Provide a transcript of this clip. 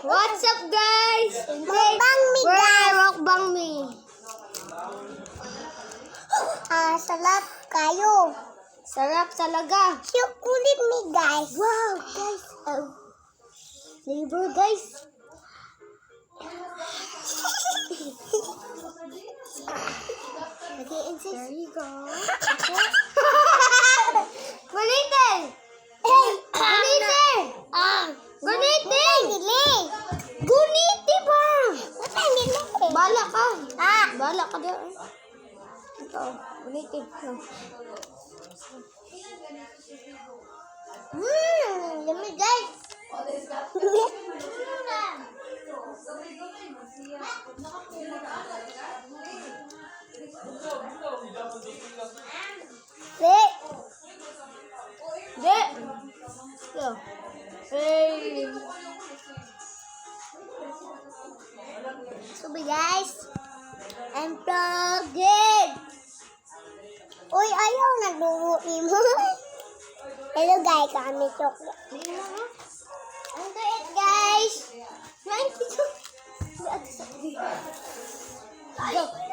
What's up, guys? Mukbang me, guys. Mukbang me. Sarap kayo. Sarap talaga. Sukulit me, guys. Wow, guys. Flavor, guys. There you go. Gunitin! Gunitin! Gunitin! Gunitin ba? Bala ka. Bala ka doon. Ito, gunitin. Yummy, guys. Hey. So, guys, I'm vlogging. Uy, ayaw nagluruin mo. Hello, guys. Kami chocolate. Ito it, guys. Go.